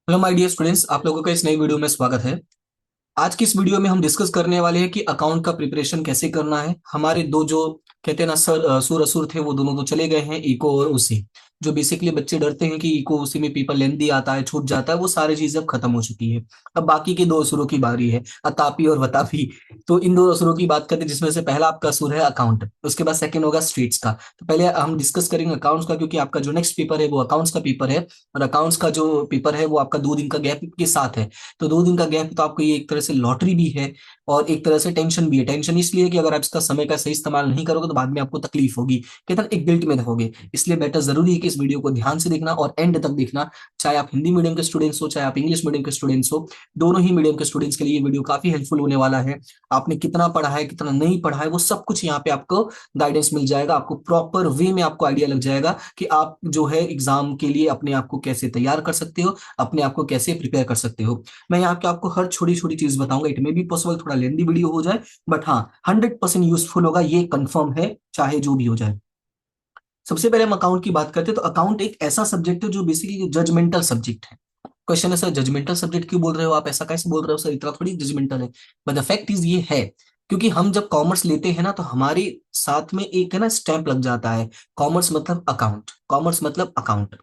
Hello my dear students, आप लोगों का इस नई वीडियो में स्वागत है। आज की इस वीडियो में हम डिस्कस करने वाले हैं कि अकाउंट का प्रिपरेशन कैसे करना है। हमारे दो जो कहते हैं ना सुर असुर थे वो दोनों तो चले गए हैं, इको और उसी। जो बेसिकली बच्चे डरते हैं कि इको उसी में पेपर लेंदी आता है, छूट जाता है, वो सारी चीजें अब खत्म हो चुकी है। अब बाकी के दो असुरों की बारी है, अतापी और वतापी। तो इन दो असुरों की बात करते हैं, जिसमें से पहला आपका असुर है अकाउंट, उसके बाद सेकंड होगा स्ट्रीट्स का। तो पहले हम डिस्कस करेंगे अकाउंट्स का, क्योंकि आपका जो नेक्स्ट पेपर है वो अकाउंट्स का पेपर है। और अकाउंट्स का जो पेपर है वो आपका 2 दिन का गैप के साथ है। तो 2 दिन का गैप तो आपको ये एक तरह से लॉटरी भी है और एक तरह से टेंशन भी है। टेंशन इसलिए कि अगर आप इसका समय का सही इस्तेमाल नहीं करोगे तो बाद में आपको तकलीफ होगी, कहते हैं एक गिल्ट में रहोगे। इसलिए बेटर जरूरी है कि इस वीडियो को ध्यान से देखना और एंड तक देखना। चाहे आप हिंदी मीडियम के स्टूडेंट्स हो, चाहे आप इंग्लिश मीडियम के स्टूडेंट्स हो, दोनों ही मीडियम के स्टूडेंट्स के लिए ये वीडियो काफी हेल्पफुल होने वाला है। आपने कितना पढ़ा है, कितना नहीं पढ़ा है, वो सब कुछ यहाँ पे आपको गाइडेंस मिल जाएगा। आपको प्रॉपर वे में आपको आइडिया लग जाएगा कि आप जो है एग्जाम के लिए अपने आप को कैसे तैयार कर सकते हो, अपने आप को कैसे प्रिपेयर कर सकते हो। मैं यहाँ पे आपको हर छोटी छोटी चीज बताऊंगा। इट में भी पॉसिबल थोड़ा लेंदी वीडियो हो जाए, बट हाँ 100% यूजफुल होगा, ये कंफर्म है, चाहे जो भी हो जाए। सबसे पहले हम अकाउंट की बात करते हैं। तो अकाउंट एक ऐसा सब्जेक्ट है जो बेसिकली जजमेंटल सब्जेक्ट है। क्वेश्चन है सर जजमेंटल सब्जेक्ट क्यों बोल रहे हो आप, ऐसा कैसे बोल रहे हो सर, इतना थोड़ी जजमेंटल है। बट द फैक्ट इज ये है, क्योंकि हम जब कॉमर्स लेते हैं ना तो हमारे साथ में एक है ना स्टैंप लग जाता है, कॉमर्स मतलब अकाउंट, कॉमर्स मतलब अकाउंट।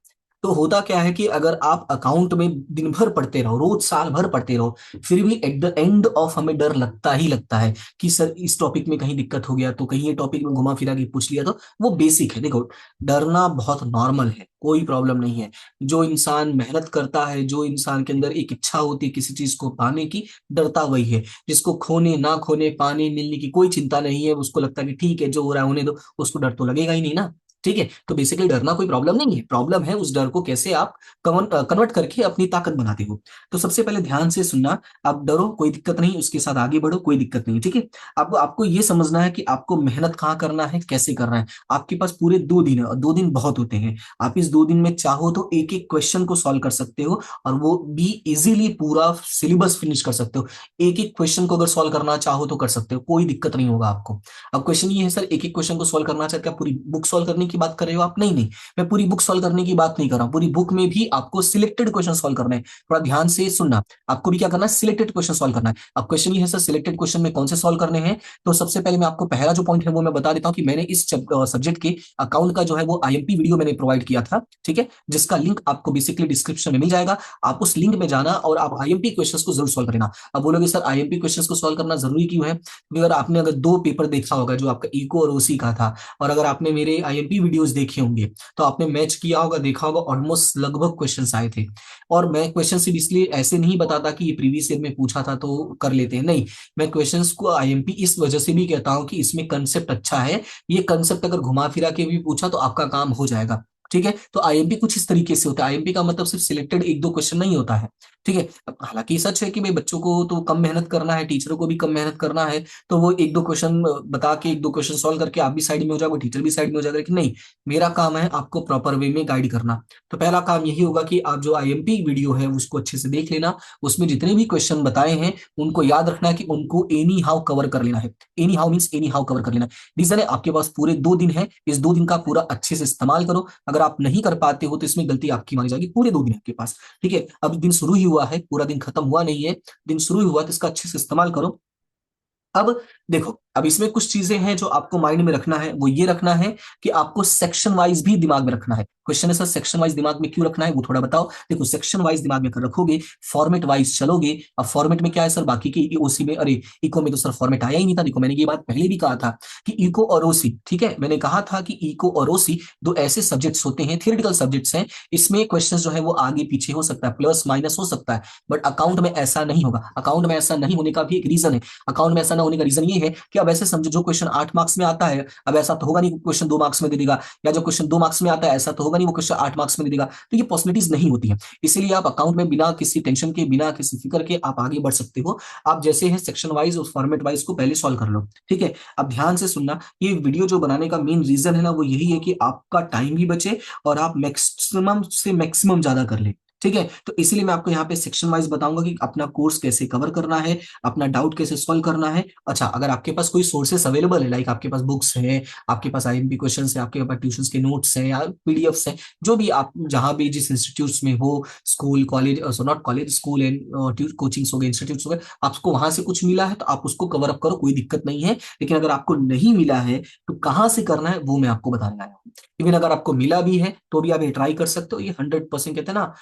तो होता क्या है कि अगर आप अकाउंट में दिन भर पढ़ते रहो, रोज साल भर पढ़ते रहो, फिर भी एट द एंड ऑफ हमें डर लगता ही लगता है कि सर इस टॉपिक में कहीं दिक्कत हो गया तो, कहीं ये टॉपिक में घुमा फिरा के पूछ लिया तो। वो बेसिक है, देखो डरना बहुत नॉर्मल है, कोई प्रॉब्लम नहीं है। जो इंसान मेहनत करता है, जो इंसान के अंदर एक इच्छा होती है किसी चीज को पाने की, डरता वही है। जिसको खोने ना खोने, पाने मिलने की कोई चिंता नहीं है, उसको लगता है कि ठीक है जो हो रहा है होने दो, उसको डर तो लगेगा ही नहीं ना। ठीक है, तो बेसिकली डरना कोई प्रॉब्लम नहीं है। प्रॉब्लम है उस डर को कैसे आप कन्वर्ट करके अपनी ताकत बनाते हो। तो सबसे पहले ध्यान से सुनना। आप डरो कोई दिक्कत नहीं, उसके साथ आगे बढ़ो, कोई दिक्कत नहीं, ठीक है। आपको आपको ये समझना है कि आपको मेहनत कहाँ करना है, कैसे करना है। आपके पास पूरे 2 दिन है और 2 दिन बहुत होते हैं। आप इस 2 दिन में चाहो तो एक एक क्वेश्चन को सॉल्व कर सकते हो और वो भी इजीली पूरा सिलेबस फिनिश कर सकते हो। एक एक क्वेश्चन को अगर सॉल्व करना चाहो तो कर सकते हो, कोई दिक्कत नहीं होगा आपको। अब क्वेश्चन ये है सर एक एक क्वेश्चन को सॉल्व करना चाहते हैं, पूरी बुक सॉल्व करने की बात कर रहे हो आप, नहीं नहीं, मैं पूरी बुक सॉल्व करने की बात नहीं कर रहा हूं। पूरी बुक में भी आपको सिलेक्टेड क्वेश्चन सॉल्व करना है, थोड़ा ध्यान से सुनना। आपको भी क्या करना है, सिलेक्टेड क्वेश्चन सॉल्व करना है। अब क्वेश्चन ये है सर सिलेक्टेड क्वेश्चन में कौन से सॉल्व करने हैं। तो सबसे पहले मैं आपको पहला जो पॉइंट है वो मैं बता देता हूं कि मैंने इस सब्जेक्ट के अकाउंट का जो है वो आईएमपी वीडियो मैंने प्रोवाइड किया था, ठीक है, जिसका लिंक आपको बेसिकली डिस्क्रिप्शन में मिल जाएगा। आप उस लिंक में जाना और आप आईएमपी क्वेश्चंस को जरूर सॉल्व करना। अब बोलोगे सर आईएमपी क्वेश्चंस को सॉल्व करना जरूरी क्यों है, क्योंकि अगर आपने अगर 2 पेपर देखा होगा जो आपका इको और ओसी का था, और अगर आपने मेरे आईएमपी वीडियोस देखे होंगे तो आपने मैच किया होगा, देखा होगा, ऑलमोस्ट लगभग क्वेश्चंस आए थे। और मैं क्वेश्चन सिर्फ इसलिए ऐसे नहीं बताता कि ये प्रीवियस ईयर में पूछा था तो कर लेते हैं, नहीं। मैं क्वेश्चंस को आईएमपी इस वजह से भी कहता हूं कि इसमें कंसेप्ट अच्छा है। ये कंसेप्ट अगर घुमा फिरा के भी पूछा तो आपका काम हो जाएगा, ठीक है। तो आईएमपी कुछ इस तरीके से होता है। आईएमपी का मतलब सिर्फ सिलेक्टेड 1-2 क्वेश्चन नहीं होता है, ठीक है। अब हालांकि सच है कि भाई बच्चों को तो कम मेहनत करना है, टीचरों को भी कम मेहनत करना है, तो वो 1-2 क्वेश्चन बता के 1-2 क्वेश्चन सॉल्व करके आप भी साइड में हो जाओगे, टीचर भी साइड में हो जाएगा, लेकिन नहीं, मेरा काम है आपको प्रॉपर वे में गाइड करना। तो पहला काम यही होगा कि आप जो आईएमपी वीडियो है उसको अच्छे से देख लेना। उसमें जितने भी क्वेश्चन बताए हैं उनको याद रखना है कि उनको एनी हाउ कवर कर लेना है। Any how means any how cover कर लेना है। रीजन है आपके पास पूरे 2 दिन है, इस 2 दिन का पूरा अच्छे से इस्तेमाल करो। अगर आप नहीं कर पाते हो तो इसमें गलती आपकी मानी जाएगी। पूरे 2 दिन आपके पास, ठीक है। अब दिन शुरू ही हुआ है, पूरा दिन खत्म हुआ नहीं है, दिन शुरू ही हुआ, तो इसका अच्छे से इस्तेमाल करो। अब देखो, अब इसमें कुछ चीजें हैं जो आपको माइंड में रखना है, वो ये रखना है कि आपको सेक्शन वाइज भी दिमाग में रखना है। क्वेश्चन है सर सेक्शन वाइज दिमाग में क्यों रखना है, वो थोड़ा बताओ। देखो सेक्शन वाइज दिमाग में कर रखोगे, फॉर्मेट वाइज चलोगे। अब फॉर्मेट में क्या है सर, बाकी की ओसी में, अरे इको में तो सर फॉर्मेट आया ही नहीं था। देखो मैंने ये बात पहले भी कहा था कि इको और ओसी, ठीक है, मैंने कहा था कि इको और ओसी दो ऐसे सब्जेक्ट्स होते हैं, थियोरेटिकल सब्जेक्ट्स हैं। इसमें क्वेश्चन जो है वो आगे पीछे हो सकता है, प्लस माइनस हो सकता है, बट अकाउंट में ऐसा नहीं होगा। अकाउंट में ऐसा नहीं होने का भी एक रीजन है। अकाउंट में ऐसा ना होने का रीजन ये है कि अब ऐसे समझो जो क्वेश्चन 8 मार्क्स में आता है, अब ऐसा तो होगा नहीं क्वेश्चन 2 मार्क्स में दे देगा, या जो क्वेश्चन 2 मार्क्स में आता है ऐसा तो होगा नहीं वो क्वेश्चन 8 मार्क्स में दे देगा। तो ये पॉसिबिलिटीज नहीं होती है। इसीलिए आप अकाउंट में बिना किसी टेंशन के, बिना किसी फिक्र के आप आगे बढ़ सकते हो। आप जैसे है सेक्शन वाइज और फॉर्मेट वाइज को पहले सॉल्व कर लो, ठीक है। अब ध्यान से सुनना, ये वीडियो जो बनाने का मेन रीजन है ना वो यही है कि आपका टाइम भी बचे और आप मैक्सिमम से मैक्सिमम ज्यादा कर ले। ठीक है, तो इसीलिए मैं आपको यहाँ पे सेक्शन वाइज बताऊंगा कि अपना कोर्स कैसे कवर करना है, अपना डाउट कैसे सॉल्व करना है। अच्छा, अगर आपके पास कोई सोर्सेस अवेलेबल है, लाइक आपके पास बुक्स है, आपके पास आईएमपी क्वेश्चन है, आपके पास ट्यूशन के नोट्स है या पीडीएफ्स है, जो भी आप जहां भी जिस इंस्टीट्यूट्स में हो, school college, so not college, school and coachings हो गए, इंस्टीट्यूट्स हो गए, आपको वहां से कुछ मिला है तो आप उसको कवर अप करो, कोई दिक्कत नहीं है। लेकिन अगर आपको नहीं मिला है तो कहाँ से करना है वो मैं आपको बताने आया हूँ। इवन अगर आपको मिला भी है तो भी आप ये ट्राई कर सकते हो, ये 100% कहते हैं ना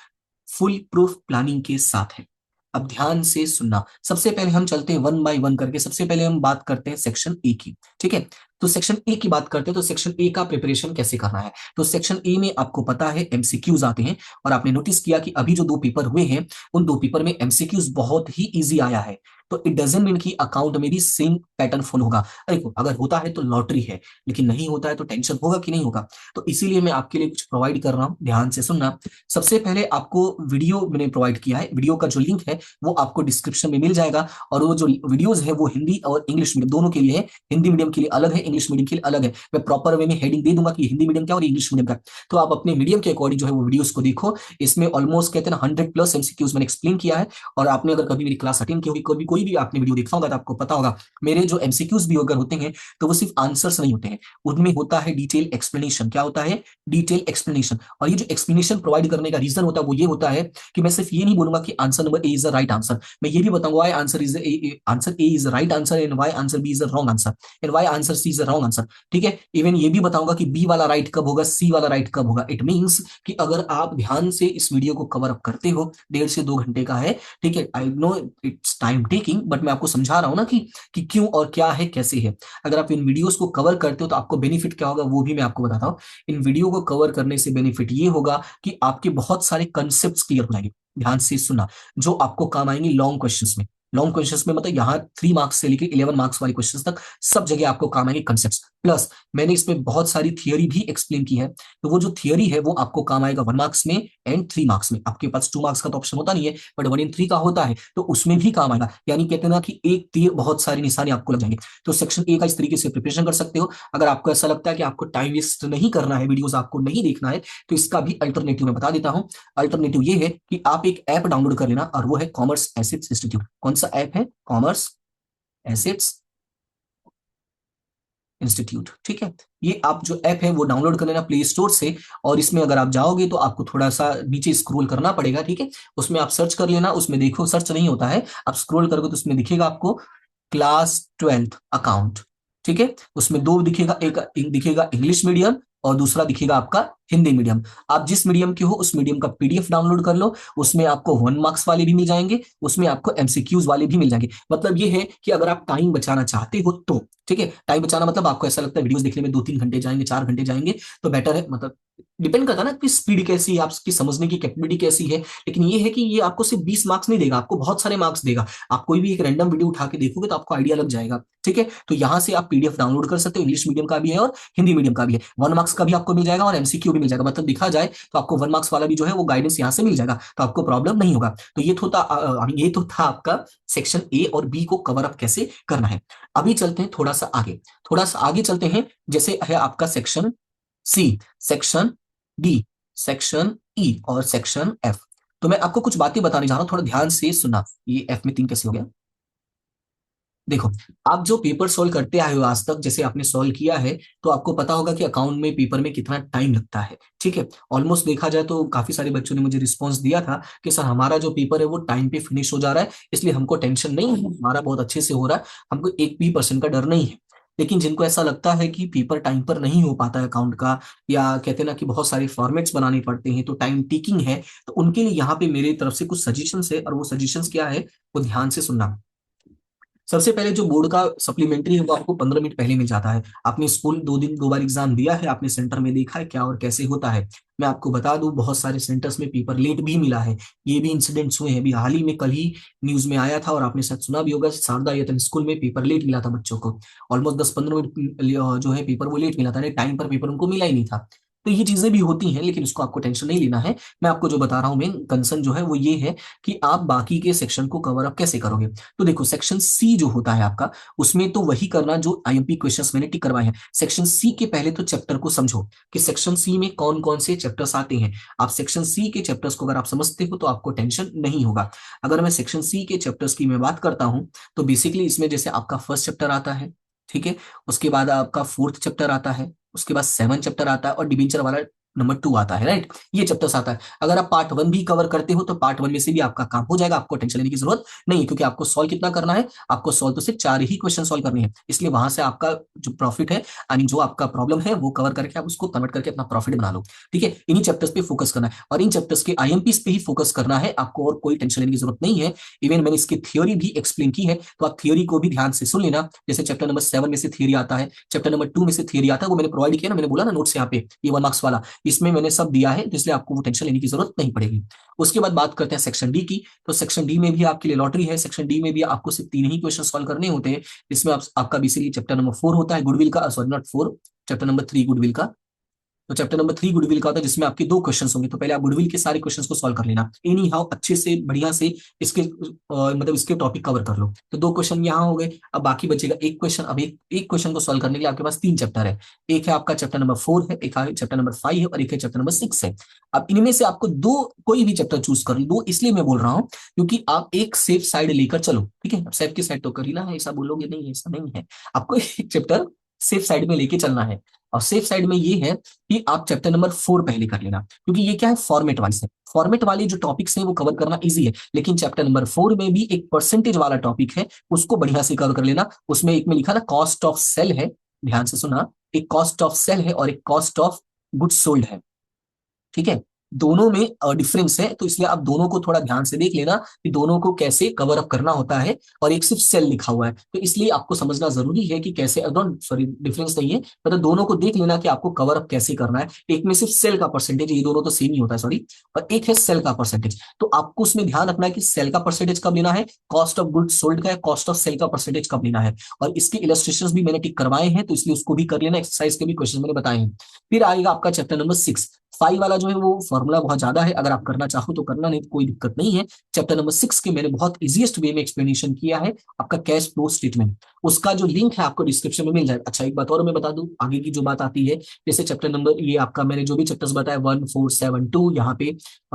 फुल प्रूफ प्लानिंग के साथ है। अब ध्यान से सुनना, सबसे पहले हम चलते हैं वन बाय वन करके। सबसे पहले हम बात करते हैं सेक्शन ए की, ठीक है। तो सेक्शन ए की बात करते हैं, तो सेक्शन ए का प्रिपरेशन कैसे करना है। तो सेक्शन ए में आपको पता है एमसीक्यूज आते हैं, और आपने नोटिस किया कि अभी जो दो पेपर हुए हैं उन दो पेपर में एमसीक्यूज बहुत ही इजी आया है। तो इट डजेंट मीन कि अकाउंट में भी सेम पैटर्न फॉलो होगा। अरे देखो, अगर होता है तो लॉटरी है, लेकिन नहीं होता है तो टेंशन होगा कि नहीं होगा। तो इसीलिए मैं आपके लिए कुछ प्रोवाइड कर रहा हूं, ध्यान से सुनना। सबसे पहले आपको वीडियो मैंने प्रोवाइड किया है, वीडियो का जो लिंक है वो आपको डिस्क्रिप्शन में मिल जाएगा। और वो जो वीडियोज है वो हिंदी और इंग्लिश मीडियम दोनों के लिए है। हिंदी मीडियम के लिए अलग है, इंग्लिश मीडियम के लिए अलग है। मैं प्रॉपर वे में हेडिंग दे दूंगा कि हिंदी मीडियम क्या और इंग्लिश मीडियम क्या। तो आप अपने मीडियम के अकॉर्डिंग जो है वो वीडियोस को देखो। इसमें ऑलमोस्ट कहते हैं ना 100+ एमसीक्यूज मैंने एक्सप्लेन किया है। और आपने अगर कभी मेरी क्लास अटेंड की होगी, कभी कोई भी आपने वीडियो देखा होगा तो आपको पता होगा मेरे जो एमसीक्यूज भी अगर होते हैं तो वो सिर्फ आंसर्स नहीं होते हैं, उनमें होता है डिटेल एक्सप्लेनेशन। क्या होता है? Detail explanation. और ये जो एक्सप्लेनेशन प्रोवाइड करने का रीजन होता है वो ये होता है कि मैं सिर्फ ये नहीं बोलूंगा कि answer number A is the right answer, मैं ये भी बताऊंगा why answer A is the right answer and why answer B is the wrong answer and why answer C is the wrong answer. ठीक है, इवन ये भी बताऊंगा कि बी वाला राइट कब होगा, सी वाला राइट कब होगा। इट मींस कि अगर आप ध्यान से इस वीडियो को कवर अप करते हो, 1.5 से 2 घंटे का है, ठीक है। I know it's time taking, but मैं आपको समझा रहा हूं ना कि क्यों और क्या है कैसे है। अगर आप इन वीडियोस को कवर करते हो तो आपको बेनिफिट क्या होगा वो भी मैं आपको बताता हूँ। इन वीडियो को कवर करने से बेनिफिट ये होगा कि आपके बहुत सारे कंसेप्ट क्लियर हो जाएंगे। ध्यान से सुनना, जो आपको काम आएंगे लॉन्ग क्वेश्चंस में। लॉन्ग क्वेश्चंस में मतलब यहाँ 3 मार्क्स से लेकर 11 मार्क्स वाले क्वेश्चंस तक सब जगह आपको काम आएंगे कंसेप्ट। प्लस मैंने इसमें बहुत सारी थियोरी भी एक्सप्लेन की है, तो वो जो थियोरी है वो आपको काम आएगा 1 मार्क्स में एंड 3 मार्क्स में। आपके पास 2 मार्क्स का तो ऑप्शन होता नहीं है, बट 1 in 3 का होता है, तो उसमें भी काम आएगा। यानी कहते हैं ना कि एक तीर बहुत सारे निशाने आपको लग जाएंगे। तो सेक्शन ए का इस तरीके से प्रिपरेशन कर सकते हो। अगर आपको ऐसा लगता है कि आपको टाइम वेस्ट नहीं करना है, वीडियोस आपको नहीं देखना है, तो इसका भी अल्टरनेटिव मैं बता देता हूं। अल्टरनेटिव ये है कि आप एक ऐप डाउनलोड कर लेना, और वो है कॉमर्स एसेट्स इंस्टीट्यूट। कौन सा ऐप है? कॉमर्स एसेट्स इंस्टीट्यूट, ठीक है। ये आप जो ऐप है वो डाउनलोड कर लेना प्ले स्टोर से। और इसमें अगर आप जाओगे तो आपको थोड़ा सा नीचे स्क्रॉल करना पड़ेगा, ठीक है। उसमें आप सर्च कर लेना, उसमें देखो सर्च नहीं होता है, आप स्क्रॉल करोगे तो उसमें दिखेगा आपको क्लास 12 अकाउंट, ठीक है। उसमें दो दिखेगा, एक दिखेगा इंग्लिश मीडियम और दूसरा दिखेगा आपका हिंदी मीडियम। आप जिस मीडियम के हो उस मीडियम का पीडीएफ डाउनलोड कर लो। उसमें आपको 1 मार्क्स वाले भी मिल जाएंगे, उसमें आपको एमसीक्यूज वाले भी मिल जाएंगे। मतलब ये है कि अगर आप टाइम बचाना चाहते हो तो, ठीक है। टाइम बचाना मतलब आपको ऐसा लगता है वीडियोस देखने में 2-3 घंटे जाएंगे, 4 घंटे जाएंगे, तो बेटर है। मतलब डिपेंड करता है ना कि स्पीड कैसी है, आपकी समझने की कैपेबिलिटी कैसी है। लेकिन ये है कि ये आपको सिर्फ 20 मार्क्स नहीं देगा, आपको बहुत सारे मार्क्स देगा। आप कोई भी एक रैंडम वीडियो उठा के देखोगे तो आपको आइडिया लग जाएगा, ठीक है। तो यहाँ से आप पीडीएफ डाउनलोड कर सकते हो, इंग्लिश मीडियम का भी है और हिंदी मीडियम का भी है। 1 मार्क्स का भी आपको मिल जाएगा और एमसीक्यू भी मिल जाएगा। मतलब दिखा जाए तो आपको 1 मार्क्स वाला भी जो है वो गाइडेंस यहाँ से मिल जाएगा, तो आपको प्रॉब्लम नहीं होगा। तो ये तो था आपका सेक्शन ए और बी को कवर अप कैसे करना है। अभी चलते हैं थोड़ा सा आगे, थोड़ा सा आगे चलते हैं। जैसे है आपका section C, section D, section E और सेक्शन एफ। तो मैं आपको कुछ बातें बताने जा रहा हूं, थोड़ा ध्यान से सुनना। ये एफ में 3 कैसे हो गया? देखो, आप जो पेपर सॉल्व करते आए हो आज तक, जैसे आपने सॉल्व किया है, तो आपको पता होगा कि अकाउंट में पेपर में कितना टाइम लगता है, ठीक है। ऑलमोस्ट देखा जाए तो काफी सारे बच्चों ने मुझे रिस्पॉन्स दिया था कि सर हमारा जो पेपर है वो टाइम पे फिनिश हो जा रहा है, इसलिए हमको टेंशन नहीं है, हमारा बहुत अच्छे से हो रहा है, हमको 1% का डर नहीं है। लेकिन जिनको ऐसा लगता है कि पेपर टाइम पर नहीं हो पाता है अकाउंट का, या कहते हैं ना कि बहुत सारे फॉर्मेट्स बनाने पड़ते हैं तो टाइम टेकिंग है, तो उनके लिए यहाँ पे मेरी तरफ से कुछ सजेशंस है। और वो सजेशंस क्या है वो ध्यान से सुनना। सबसे पहले जो बोर्ड का सप्लीमेंट्री है वो आपको 15 मिनट पहले मिल जाता है। आपने स्कूल 2 दिन 2 बार एग्जाम दिया है, आपने सेंटर में देखा है क्या और कैसे होता है। मैं आपको बता दूं बहुत सारे सेंटर्स में पेपर लेट भी मिला है। ये भी इंसिडेंट्स हुए हैं, अभी हाल ही में कल ही न्यूज में आया था और आपने शायद सुना भी होगा, शारदा यतन स्कूल में पेपर लेट मिला था बच्चों को। ऑलमोस्ट 10-15 मिनट जो है पेपर वो लेट मिला था, टाइम पर पेपर उनको मिला ही नहीं था। तो ये चीजें भी होती हैं, लेकिन उसको आपको टेंशन नहीं लेना है। मैं आपको जो बता रहा हूँ, मेन कंसर्न जो है वो ये है कि आप बाकी के सेक्शन को कवर अप कैसे करोगे। तो देखो, सेक्शन सी जो होता है आपका, उसमें तो वही करना जो आईएमपी क्वेश्चंस मैंने टिक करवाए हैं। सेक्शन सी के पहले तो चैप्टर को समझो कि सेक्शन सी में कौन कौन से चैप्टर्स आते हैं। आप सेक्शन सी के चैप्टर्स को अगर आप समझते हो तो आपको टेंशन नहीं होगा। अगर मैं सेक्शन सी के चैप्टर्स की मैं बात करता हूं, तो बेसिकली इसमें जैसे आपका फर्स्ट चैप्टर आता है, ठीक है, उसके बाद आपका फोर्थ चैप्टर आता है, उसके बाद सेवन चैप्टर आता है, और डिबेंचर वाला नंबर 2 आता है, राइट। ये चैप्टर्स आता है। अगर आप पार्ट 1 भी कवर करते हो तो पार्ट 1 में से भी आपका काम हो जाएगा, आपको टेंशन लेने की जरूरत नहीं है, क्योंकि आपको सॉल्व कितना करना है, आपको सॉल्व तो सिर्फ 4 ही क्वेश्चन सॉल्व करने हैं। इसलिए वहां से आपका जो प्रॉफिट है, यानी जो आपका प्रॉब्लम है वो कवर करके आप उसको कन्वर्ट करके अपना प्रॉफिट बना लो। ठीक है, इन्हीं चैप्टर्स पे फोकस करना है और इन चैप्टर्स के आईएमपीस पे ही फोकस करना है आपको, और कोई टेंशन लेने की जरूरत नहीं है। इवन मैंने इसकी थ्योरी भी एक्सप्लेन की है, तो आप थ्योरी को भी ध्यान से सुन लेना। जैसे चैप्टर नंबर 7 में से थ्योरी आता है, चैप्टर नंबर 2 में से थ्योरी आता है, वो मैंने प्रोवाइड किया ना, मैंने बोला ना नोट्स यहाँ पे, ये 1 मार्क्स वाला, इसमें मैंने सब दिया है, तो इसलिए आपको वो टेंशन लेने की जरूरत नहीं पड़ेगी। उसके बाद बात करते हैं सेक्शन डी की। तो सेक्शन डी में भी आपके लिए लॉटरी है। सेक्शन डी में भी आपको सिर्फ 3 ही क्वेश्चन सॉल्व करने होते हैं। इसमें आपका बेसिकली चैप्टर नंबर 4 होता है गुडविल का, sorry not 4, chapter number 3 goodwill का। तो चैप्टर नंबर 3 गुडविल का होता है, जिसमें आपके 2 क्वेश्चन होंगे। तो पहले आप गुडविल के सारे क्वेश्चन को सॉल्व कर लेना, एनी हाउ अच्छे से बढ़िया से इसके मतलब इसके टॉपिक कवर कर लो। तो 2 क्वेश्चन यहाँ हो गए। अब बाकी बचेगा एक क्वेश्चन। अब एक क्वेश्चन को सॉल्व करने के लिए आपके पास 3 चैप्टर है। एक है आपका चैप्टर नंबर 4 है, एक है चैप्टर नंबर 5 है, और एक है चैप्टर नंबर 6 है। अब इनमें से आपको दो, कोई भी चैप्टर चूज कर लो। दो इसलिए मैं बोल रहा हूँ क्योंकि आप एक सेफ साइड लेकर चलो, ठीक है। अब सेफ की साइड तो कर ही ना है, ऐसा बोलोगे नहीं, ऐसा नहीं है। आपको एक चैप्टर सेफ साइड में लेके चलना है, और सेफ साइड में ये है कि आप चैप्टर नंबर 4 पहले कर लेना, क्योंकि ये क्या है, फॉर्मेट वाइज है। फॉर्मेट वाले जो टॉपिक्स हैं वो कवर करना इजी है, लेकिन चैप्टर नंबर 4 में भी एक परसेंटेज वाला टॉपिक है, उसको बढ़िया से कवर कर लेना। उसमें एक में लिखा ना कॉस्ट ऑफ सेल है, ध्यान से सुना, एक कॉस्ट ऑफ सेल है और एक कॉस्ट ऑफ गुड्स सोल्ड है, ठीक है। दोनों में डिफरेंस है, तो इसलिए आप दोनों को थोड़ा ध्यान से देख लेना कि दोनों को कैसे कवर अप करना होता है। और एक सिर्फ सेल लिखा हुआ है, तो इसलिए आपको समझना जरूरी है कि कैसे, सॉरी डिफरेंस नहीं है, मतलब दोनों को देख लेना कि आपको कवर अप कैसे करना है। एक में सिर्फ सेल का परसेंटेज, ये दोनों तो सेम ही होता है, सॉरी, और एक है सेल का परसेंटेज। तो आपको उसमें ध्यान रखना है कि सेल का परसेंटेज कब लेना है, कॉस्ट ऑफ गुड्स सोल्ड का, कॉस्ट ऑफ सेल का परसेंटेज कब लेना है। और इसके इलस्ट्रेशन भी मैंने टिक करवाए हैं, तो इसलिए उसको भी कर लेना, एक्सरसाइज के भी क्वेश्चन मैंने बताए हैं। फिर आएगा आपका चैप्टर नंबर 6। 5 वाला जो है वो फॉर्मूला बहुत ज्यादा है, अगर आप करना चाहो तो करना, नहीं तो कोई दिक्कत नहीं है। चैप्टर नंबर 6 के मैंने बहुत इजीएस्ट वे में एक्सप्लेनेशन किया है, आपका कैश फ्लो स्टेटमेंट, उसका जो लिंक है आपको डिस्क्रिप्शन में मिल जाएगा। अच्छा एक बात और मैं बता दूं, आगे की जो बात आती है, जैसे चैप्टर नंबर, ये आपका मैंने जो भी चैप्टर्स बताया 1 4 7 2, यहाँ पे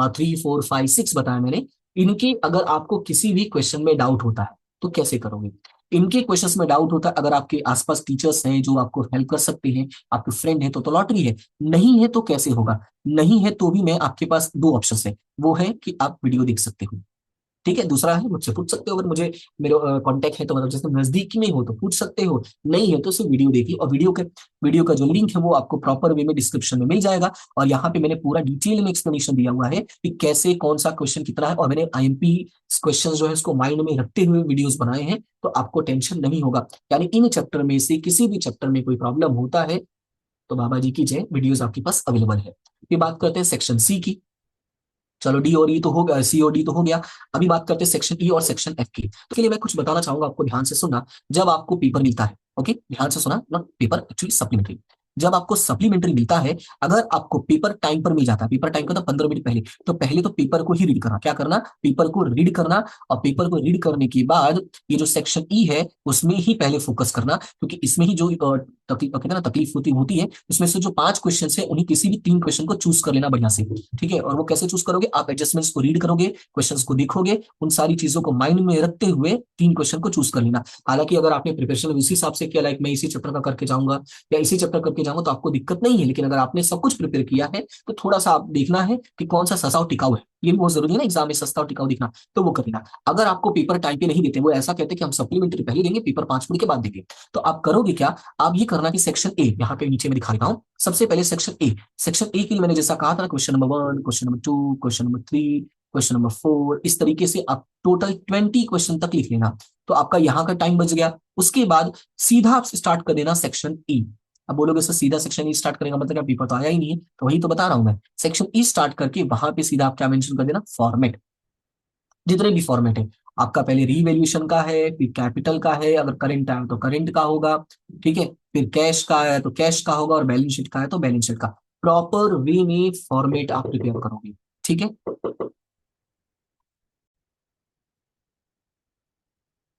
3 4 5 6 बताया मैंने, इनके अगर आपको किसी भी क्वेश्चन में डाउट होता है तो कैसे करोगे। इनके क्वेश्चंस में डाउट होता है, अगर आपके आसपास टीचर्स हैं जो आपको हेल्प कर सकते हैं, आपके फ्रेंड है तो लॉटरी है, नहीं है तो कैसे होगा। नहीं है तो भी मैं आपके पास 2 ऑप्शन है, वो है कि आप वीडियो देख सकते हो, ठीक है। दूसरा है मुझसे पूछ सकते हो, अगर मुझे मेरे कांटेक्ट है तो, मतलब जैसे नजदीक में हो तो पूछ सकते हो, नहीं है तो सिर्फ वीडियो देखिए। और वीडियो का जो लिंक है वो आपको प्रॉपर वे में डिस्क्रिप्शन में मिल जाएगा। और यहाँ पे मैंने पूरा डिटेल में एक्सप्लेनेशन दिया हुआ है कि कैसे कौन सा क्वेश्चन कितना है, और मैंने आईएमपी क्वेश्चन जो है उसको माइंड में रखते हुए वीडियोस बनाए हैं, तो आपको टेंशन नहीं होगा। यानी इन चैप्टर में से किसी भी चैप्टर में कोई प्रॉब्लम होता है तो बाबा जी की जय, वीडियोस आपके पास अवेलेबल है। फिर बात करते हैं सेक्शन सी की। चलो डी और ई तो हो गया, सी और डी तो हो गया। अभी बात करते हैं सेक्शन ई और सेक्शन एफ की। तो के लिए मैं कुछ बताना चाहूंगा आपको, ध्यान से सुनना। जब आपको पेपर मिलता है, ओके ध्यान से सुना, नॉट पेपर, एक्चुअली सप्लीमेंट्री, जब आपको सप्लीमेंट्री मिलता है, अगर आपको पेपर टाइम पर मिल जाता है, पेपर टाइम का तो 15 मिनट पहले, तो पहले तो पेपर को ही रीड करना, क्या करना, पेपर को रीड करना। और पेपर को रीड करने के बाद ये जो सेक्शन ई है उसमें ही पहले फोकस करना, क्योंकि इसमें ही जो तकलीफ कहते हैं ना, तकलीफ होती है, उसमें से जो 5 क्वेश्चन है उन्हीं किसी भी 3 क्वेश्चन को चूज कर लेना बढ़िया से, ठीक है। और वो कैसे चूज करोगे, आप एडजस्टमेंट्स को रीड करोगे, क्वेश्चंस को देखोगे, उन सारी चीजों को माइंड में रखते हुए 3 क्वेश्चन को चूज कर लेना। हालांकि अगर आपने प्रिपरेशन इसी हिसाब से किया, लाइक मैं इसी चैप्टर का करके जाऊंगा या इसी चैप्टर करके जाऊंगा, तो आपको दिक्कत नहीं है। लेकिन अगर आपने सब कुछ प्रिपेयर किया है तो थोड़ा सा आप देखना है कि कौन सा सस्ता और टिकाऊ है, ये भी बहुत जरूरी है ना एग्जाम में, सस्ता और टिकाऊ दिखना, तो वो कर लेना। अगर आपको पेपर टाइम पे नहीं देते, वो ऐसा कहते हैं कि हम सप्लीमेंट्री पहले देंगे, पेपर 5 मिनट के बाद देंगे, तो आप करोगे क्या, आप ये करना कि सेक्शन ए, यहाँ पे नीचे में दिखा रहा हूँ, सबसे पहले सेक्शन ए। सेक्शन ए के लिए मैंने जैसा कहा था ना, question number 1, question number 2, question number 3, question number 4, इस तरीके से आप टोटल 20 क्वेश्चन तक लिख लेना। तो आपका यहाँ का टाइम बच गया। उसके बाद सीधा आप स्टार्ट कर देना सेक्शन ई। अब बोलोगे सर सीधा सेक्शन ई स्टार्ट करेगा मतलब पेपर तो आया ही नहीं है, तो वही तो बता रहा हूं मैं। सेक्शन ई स्टार्ट करके वहां पे सीधा आप क्या मेंशन कर देना, फॉर्मेट, जितने भी फॉर्मेट है आपका, पहले रीवैल्यूएशन का है, फिर कैपिटल का है, अगर करंट है तो करंट का होगा, ठीक है, फिर कैश का है तो कैश का होगा, और बैलेंस शीट का है तो बैलेंस शीट का। प्रॉपर वे में फॉर्मेट आप प्रिपेयर करोगे। ठीक है,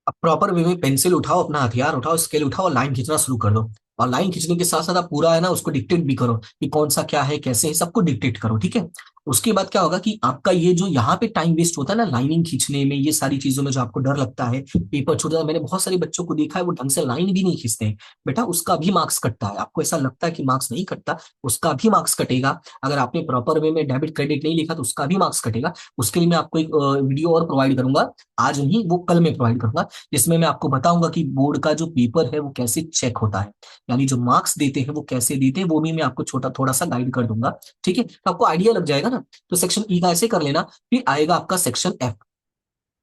अब प्रॉपर वे में पेंसिल उठाओ, अपना हथियार उठाओ, स्केल उठाओ, लाइन खींचना शुरू कर दो। और लाइन खींचने के साथ साथ आप पूरा है ना उसको डिक्टेट भी करो कि कौन सा क्या है कैसे है, सबको डिक्टेट करो। ठीक है, उसके बाद क्या होगा कि आपका ये जो यहाँ पे टाइम वेस्ट होता है ना लाइनिंग खींचने में, ये सारी चीजों में जो आपको डर लगता है पेपर छूट जाता है, मैंने बहुत सारे बच्चों को देखा है वो ढंग से लाइन भी नहीं खींचते हैं। बेटा उसका भी मार्क्स कटता है, आपको ऐसा लगता है कि मार्क्स नहीं कटता, उसका भी मार्क्स कटेगा। अगर आपने प्रॉपर वे में डेबिट क्रेडिट नहीं लिखा तो उसका भी मार्क्स कटेगा। उसके लिए मैं आपको एक वीडियो और प्रोवाइड करूंगा, आज नहीं वो कल में प्रोवाइड करूंगा, जिसमें मैं आपको बताऊंगा कि बोर्ड का जो पेपर है वो कैसे चेक होता है, यानी जो मार्क्स देते हैं वो कैसे देते हैं, वो भी मैं आपको छोटा थोड़ा सा गाइड कर दूंगा। ठीक है, तो आपको आइडिया लग जाएगा ना। तो सेक्शन ई का ऐसे कर लेना, फिर आएगा आपका सेक्शन एफ,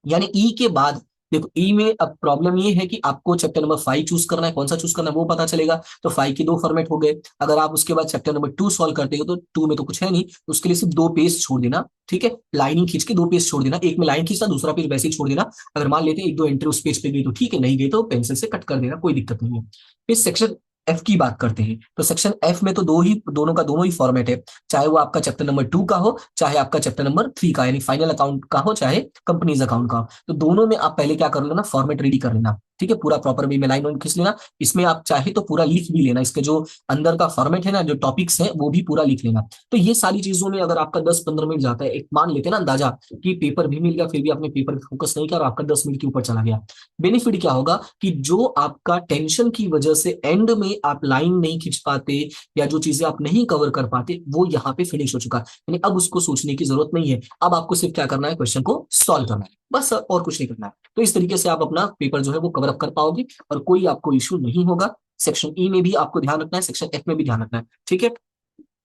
यानी ई के बाद देखो ई में अब प्रॉब्लम ये है कि आपको चैप्टर नंबर 5 चूज करना है, कौन सा चूज करना है वो पता चलेगा। तो 5 के दो फॉर्मेट हो गए। अगर आप उसके बाद चैप्टर नंबर 2 सॉल्व करते हो तो 2 में तो कुछ है नहीं, उसके लिए सिर्फ दो पेज छोड़ देना। ठीक है, लाइनिंग खींच के दो पेज छोड़ देना, एक में लाइन खींचना, दूसरा पेज वैसे ही छोड़ देना। अगर मान लेते हैं एक दो एंट्री उस पेज पे गई तो ठीक है, नहीं गई तो पेंसिल से कट कर देना, कोई दिक्कत नहीं है। फिर सेक्शन एफ की बात करते हैं, तो सेक्शन एफ में तो दोनों का दोनों ही फॉर्मेट है, चाहे वो आपका चैप्टर नंबर 2 का हो, चाहे आपका चैप्टर नंबर 3 का यानी फाइनल अकाउंट का हो, चाहे कंपनीज अकाउंट का हो। तो दोनों में आप पहले क्या कर लेना, फॉर्मेट रेडी कर लेना। ठीक है, पूरा प्रॉपर वे में लाइन वाइन खींच लेना। इसमें आप चाहे तो पूरा लिख भी लेना, इसके जो अंदर का फॉर्मेट है ना, जो टॉपिक्स है वो भी पूरा लिख लेना। तो ये सारी चीजों में अगर आपका 10-15 मिनट जाता है, एक मान लेते हैं ना अंदाजा कि पेपर भी मिल गया फिर भी आपने पेपर पे फोकस नहीं किया और आपका 10 मिनट के ऊपर चला गया, बेनिफिट क्या होगा कि जो आपका टेंशन की वजह से एंड में आप लाइन नहीं खींच पाते या जो चीजें आप नहीं कवर कर पाते वो यहाँ पे फिनिश हो चुका, यानी अब उसको सोचने की जरूरत नहीं है। अब आपको सिर्फ क्या करना है, क्वेश्चन को सॉल्व करना है, बस और कुछ नहीं करना है। तो इस तरीके से आप अपना पेपर जो है वो कवर अप कर पाओगे और कोई आपको इश्यू नहीं होगा। सेक्शन ई में भी आपको ध्यान रखना है, सेक्शन एफ में भी ध्यान रखना है। ठीक है,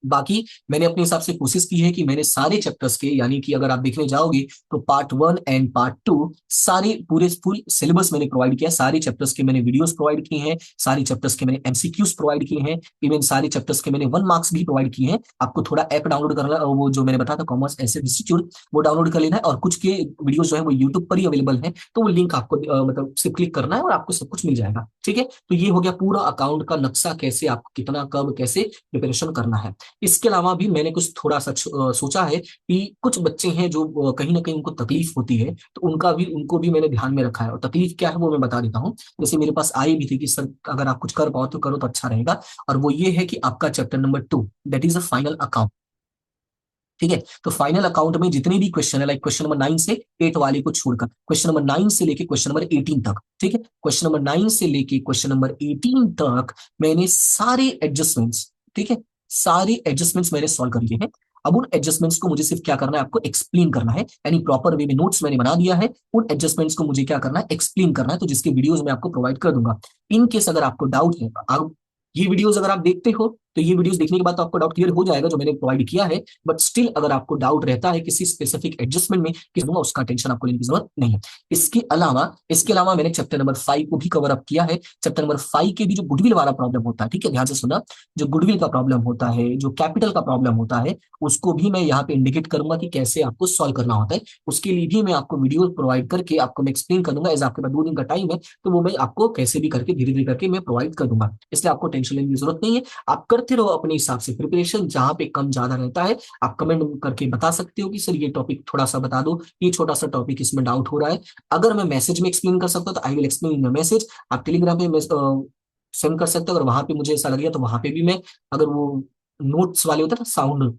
बाकी मैंने अपने हिसाब से कोशिश की है कि मैंने सारे चैप्टर्स के, यानी कि अगर आप देखने जाओगे तो पार्ट 1 एंड पार्ट 2 सारे पूरे फुल सिलेबस मैंने प्रोवाइड किया है, सारे चैप्टर्स के मैंने वीडियोस प्रोवाइड किए हैं, सारे चैप्टर्स के मैंने एमसीक्यूज प्रोवाइड किए हैं, इवन सारे चैप्टर्स के मैंने 1 मार्क्स भी प्रोवाइड किए हैं। आपको थोड़ा ऐप डाउनलोड करना, वो जो मैंने बताया था कॉमर्स एसे इंस्टीट्यूट, वो डाउनलोड कर लेना है, और कुछ के वीडियो जो है वो यूट्यूब पर ही अवेलेबल है, तो वो लिंक आपको मतलब सिर्फ क्लिक करना है और आपको सब कुछ मिल जाएगा। ठीक है, तो ये हो गया पूरा अकाउंट का नक्शा, कैसे आपको कितना कब कैसे प्रिपरेशन करना है। इसके अलावा भी मैंने कुछ थोड़ा सा सोचा है कि कुछ बच्चे हैं जो कहीं ना कहीं उनको तकलीफ होती है, तो उनको भी मैंने ध्यान में रखा है, और तकलीफ क्या है वो मैं बता देता हूँ। जैसे मेरे पास आई भी थी कि सर अगर आप कुछ कर पाओ तो करो तो अच्छा रहेगा, और वो ये है कि आपका chapter number 2 that is a final account. ठीक है, तो फाइनल अकाउंट में जितने भी क्वेश्चन है, लाइक क्वेश्चन नंबर 9 से 8 वाले को छोड़कर, क्वेश्चन नंबर 9 से लेके क्वेश्चन नंबर 18 तक, ठीक है, क्वेश्चन नंबर 9 से लेके क्वेश्चन नंबर 18 तक मैंने सारे एडजस्टमेंट्स, ठीक है, सारे एडजस्टमेंट्स मैंने सॉल्व कर लिए हैं। अब उन एडजस्टमेंट्स को मुझे सिर्फ क्या करना है, आपको एक्सप्लेन करना है, यानी प्रॉपर वे में नोट्स मैंने बना दिया है, उन एडजस्टमेंट्स को मुझे क्या करना है, एक्सप्लेन करना है, तो जिसके वीडियोस मैं आपको प्रोवाइड कर दूंगा। इन केस अगर आपको डाउट है, आप ये वीडियोस अगर आप देखते हो तो ये वीडियोस देखने के बाद तो आपको डाउट क्लियर हो जाएगा जो मैंने प्रोवाइड किया है, बट स्टिल अगर आपको डाउट रहता है किसी स्पेसिफिक एडजस्टमेंट में किस दूंगा, उसका टेंशन आपको लेने की जरूरत नहीं है। इसके अलावा मैंने चैप्टर नंबर 5 को भी कवर अप किया है। चैप्टर नंबर 5 के भी जो गुडविल वाला प्रॉब्लम होता है, ठीक है, ध्यान से सुना, जो गुडविल का प्रॉब्लम होता है, जो कैपिटल का प्रॉब्लम होता है, उसको भी मैं यहाँ पे इंडिकेट करूंगा कि कैसे आपको सॉल्व करना होता है। उसके लिए भी मैं आपको वीडियो प्रोवाइड करके आपको मैं एक्सप्लेन कर दूंगा, एज आपके पास 2 दिन का टाइम है, तो वो मैं आपको कैसे भी करके धीरे धीरे करके मैं प्रोवाइड कर दूंगा, इसलिए आपको टेंशन लेने की जरूरत नहीं है। आप करते रहो अपने हिसाब से प्रिपरेशन, जहां पे कम ज्यादा रहता है आप कमेंट करके बता सकते हो कि सर ये टॉपिक थोड़ा सा बता दो, ये छोटा सा टॉपिक इसमें डाउट हो रहा है। अगर मैं मैसेज में एक्सप्लेन कर सकता हूँ तो I will explain in message, आप टेलीग्राम पे सेंड कर सकते हो, अगर वहां पे मुझे ऐसा लगेगा तो वहां पे भी मैं, अगर वो नोट्स वाले होते हैं ना साउंड,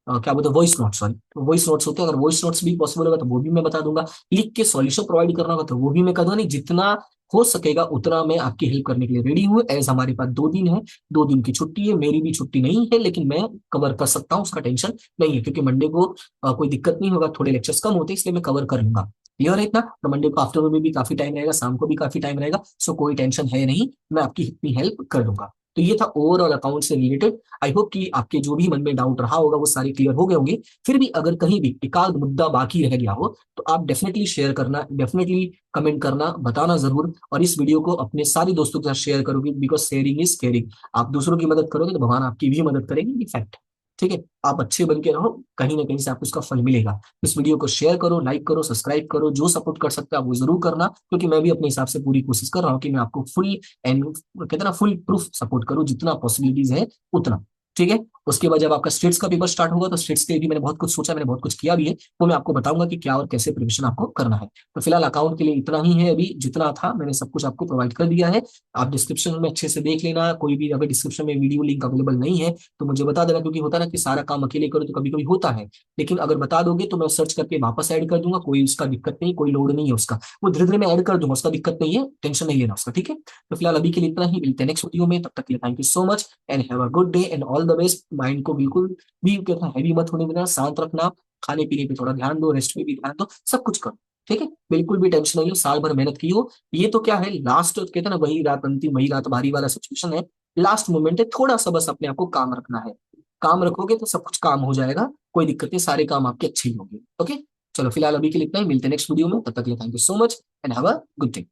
क्या बोलते हैं, voice notes, sorry, voice notes होते हैं, अगर वॉइस नोट्स भी पॉसिबल होगा तो वो भी मैं बता दूंगा, लिख के सॉल्यूशन प्रोवाइड करना होगा तो वो भी मैं कर दूंगा, नहीं जितना हो सकेगा उतना मैं आपकी हेल्प करने के लिए रेडी हूँ। एज हमारे पास 2 दिन है, 2 दिन की छुट्टी है, मेरी भी छुट्टी नहीं है, लेकिन मैं कवर कर सकता हूँ, उसका टेंशन नहीं है, क्योंकि मंडे को कोई दिक्कत नहीं होगा, थोड़े लेक्चर्स कम होते हैं इसलिए मैं कवर कर लूंगा। क्लियर है इतना, तो मंडे को आफ्टरनून में भी काफी टाइम रहेगा, शाम को भी काफी टाइम रहेगा, सो कोई टेंशन है नहीं, मैं आपकी इतनी हेल्प कर दूंगा। तो ये था ओवरऑल अकाउंट से रिलेटेड। आई होप कि आपके जो भी मन में डाउट रहा होगा वो सारे क्लियर हो गए होंगे। फिर भी अगर कहीं भी एकाध मुद्दा बाकी रह गया हो तो आप डेफिनेटली शेयर करना, डेफिनेटली कमेंट करना, बताना जरूर, और इस वीडियो को अपने सारे दोस्तों के साथ शेयर करोगे, बिकॉज शेयरिंग इज केयरिंग। आप दूसरों की मदद करोगे तो भगवान आपकी भी मदद करेंगे, ये फैक्ट। ठीक है, आप अच्छे बन के रहो, कहीं ना कहीं से आपको इसका फल मिलेगा। इस वीडियो को शेयर करो, लाइक करो, सब्सक्राइब करो, जो सपोर्ट कर सकता है वो जरूर करना, क्योंकि मैं भी अपने हिसाब से पूरी कोशिश कर रहा हूँ कि मैं आपको फुल एंड कहते हैं ना फुल प्रूफ सपोर्ट करूँ, जितना पॉसिबिलिटीज है उतना। ठीक है, उसके बाद जब आपका स्टेट्स का पेपर स्टार्ट होगा तो स्टेट्स के लिए भी मैंने बहुत कुछ सोचा, मैंने बहुत कुछ किया भी है, वो मैं आपको बताऊंगा कि क्या और कैसे प्रिपरेशन आपको करना है। तो फिलहाल अकाउंट के लिए इतना ही है, अभी जितना था मैंने सब कुछ आपको प्रोवाइड कर दिया है। आप डिस्क्रिप्शन में अच्छे से देख लेना, कोई भी अगर डिस्क्रिप्शन में वीडियो लिंक अवेलेबल नहीं है तो मुझे बता देना, क्योंकि होता है ना कि सारा काम अकेले करो तो कभी कभी होता है, लेकिन अगर बता दोगे तो मैं सर्च करके वापस ऐड कर दूंगा, कोई उसका दिक्कत नहीं, कोई लोड नहीं है उसका, वो धीरे धीरे मैं ऐड कर दूंगा, उसका दिक्कत नहीं है, टेंशन नहीं लेना उसका, ठीक है। तो फिलहाल अभी के लिए इतना ही, मिलते हैं नेक्स्ट वीडियो में, तब तक के लिए thank you so much and have a good day and all the best. Mind को बिल्कुल भी कहता हैवी मत होने देना, शांत रखना, खाने पीने पे थोड़ा ध्यान दो, रेस्ट पे भी ध्यान दो, सब कुछ करो, ठीक है। बिल्कुल भी टेंशन नहीं लो, साल भर मेहनत की हो, ये तो क्या है, लास्ट कहते हैं ना वही रात अंतिम वही रात भारी वाला सिचुएशन है, लास्ट मोमेंट है, थोड़ा सा बस अपने आप को काम रखना है, काम रखोगे तो सब कुछ काम हो जाएगा, कोई दिक्कत नहीं, सारे काम आपके अच्छे ही होंगे, ओके। चलो फिलहाल अभी के लिए इतना ही, मिलते हैं नेक्स्ट वीडियो में, तब तक के लिए thank you so much and have a good day.